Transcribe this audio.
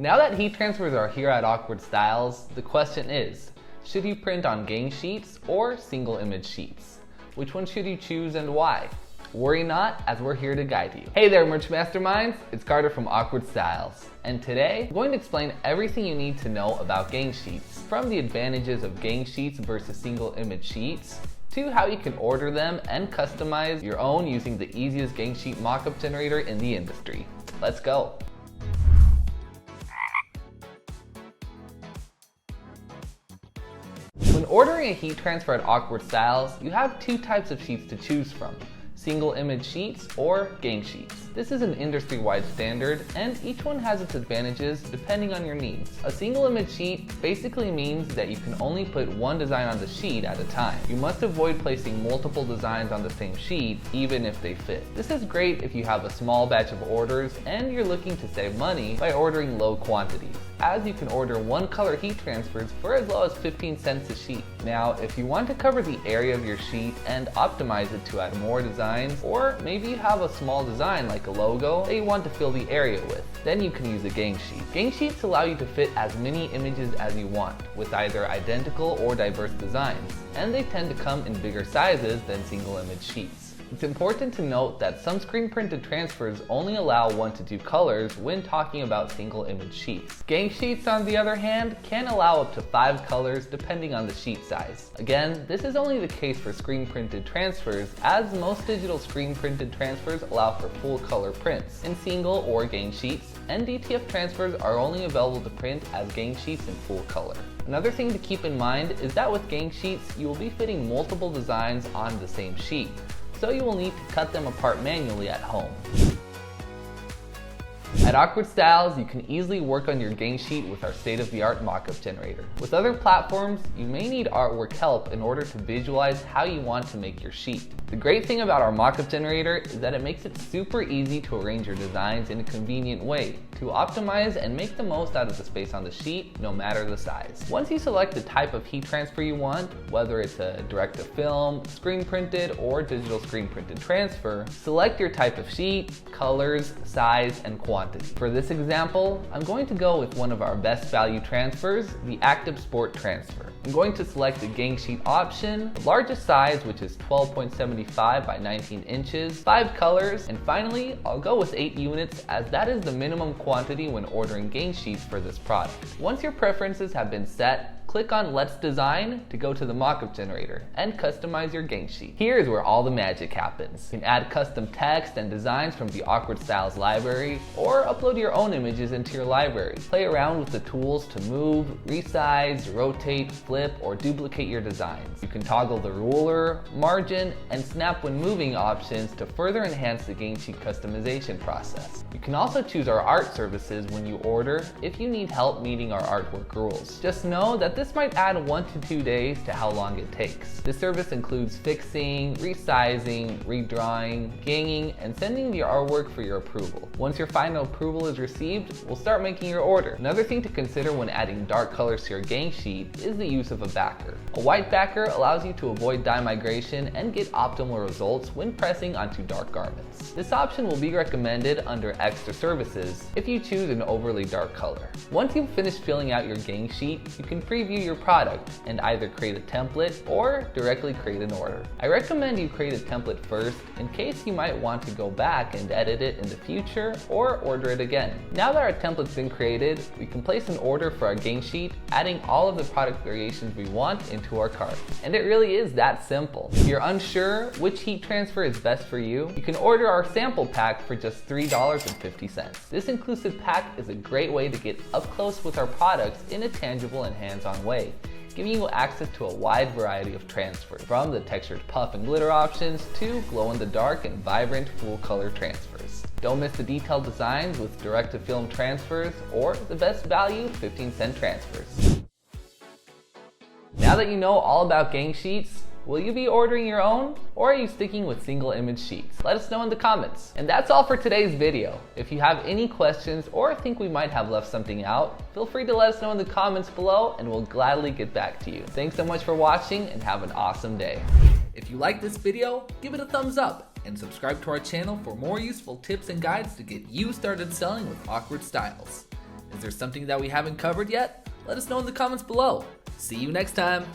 Now that heat transfers are here at Awkward Styles, the question is, should you print on gang sheets or single image sheets? Which one should you choose and why? Worry not, as we're here to guide you. Hey there, merch masterminds, it's Carter from Awkward Styles. And today, I'm going to explain everything you need to know about gang sheets. From the advantages of gang sheets versus single image sheets, to how you can order them and customize your own using the easiest gang sheet mockup generator in the industry. Let's go. When ordering a heat transfer at Awkward Styles, you have two types of sheets to choose from: single image sheets or gang sheets. This is an industry-wide standard, and each one has its advantages depending on your needs. A single image sheet basically means that you can only put one design on the sheet at a time. You must avoid placing multiple designs on the same sheet, even if they fit. This is great if you have a small batch of orders and you're looking to save money by ordering low quantities, as you can order one color heat transfers for as low as 15 cents a sheet. Now, if you want to cover the area of your sheet and optimize it to add more designs, or maybe you have a small design like a logo that you want to fill the area with, then you can use a gang sheet. Gang sheets allow you to fit as many images as you want, with either identical or diverse designs, and they tend to come in bigger sizes than single image sheets. It's important to note that some screen printed transfers only allow 1 to 2 colors when talking about single image sheets. Gang sheets, on the other hand, can allow up to 5 colors depending on the sheet size. Again, this is only the case for screen printed transfers, as most digital screen printed transfers allow for full color prints in single or gang sheets, and DTF transfers are only available to print as gang sheets in full color. Another thing to keep in mind is that with gang sheets, you will be fitting multiple designs on the same sheet, so you will need to cut them apart manually at home. At Awkward Styles, you can easily work on your gang sheet with our state-of-the-art mockup generator. With other platforms, you may need artwork help in order to visualize how you want to make your sheet. The great thing about our mockup generator is that it makes it super easy to arrange your designs in a convenient way, to optimize and make the most out of the space on the sheet, no matter the size. Once you select the type of heat transfer you want, whether it's a direct-to-film, screen printed, or digital screen printed transfer, select your type of sheet, colors, size, and quantity. For this example, I'm going to go with one of our best value transfers, the Active Sport Transfer. I'm going to select the gang sheet option, the largest size, which is 12.75 by 19 inches, 5 colors, and finally, I'll go with 8 units, as that is the minimum quantity when ordering gang sheets for this product. Once your preferences have been set, click on Let's Design to go to the mockup generator and customize your gang sheet. Here is where all the magic happens. You can add custom text and designs from the Awkward Styles library, or upload your own images into your library. Play around with the tools to move, resize, rotate, flip, or duplicate your designs. You can toggle the ruler, margin, and snap when moving options to further enhance the gang sheet customization process. You can also choose our art services when you order if you need help meeting our artwork rules. Just know that this might add 1 to 2 days to how long it takes. This service includes fixing, resizing, redrawing, ganging, and sending the artwork for your approval. Once your final approval is received, we'll start making your order. Another thing to consider when adding dark colors to your gang sheet is the use of a backer. A white backer allows you to avoid dye migration and get optimal results when pressing onto dark garments. This option will be recommended under extra services if you choose an overly dark color. Once you've finished filling out your gang sheet, you can preview your product and either create a template or directly create an order. I recommend you create a template first in case you might want to go back and edit it in the future or order it again. Now that our template's been created, we can place an order for our gang sheet, adding all of the product variations we want into our cart. And it really is that simple. If you're unsure which heat transfer is best for you, you can order our sample pack for just $3.50. This inclusive pack is a great way to get up close with our products in a tangible and hands-on way, giving you access to a wide variety of transfers, from the textured puff and glitter options to glow-in-the-dark and vibrant full-color transfers. Don't miss the detailed designs with direct-to-film transfers or the best value 15-cent transfers. Now that you know all about gang sheets, will you be ordering your own, or are you sticking with single image sheets? Let us know in the comments. And that's all for today's video. If you have any questions or think we might have left something out, feel free to let us know in the comments below and we'll gladly get back to you. Thanks so much for watching and have an awesome day. If you like this video, give it a thumbs up and subscribe to our channel for more useful tips and guides to get you started selling with Awkward Styles. Is there something that we haven't covered yet? Let us know in the comments below. See you next time.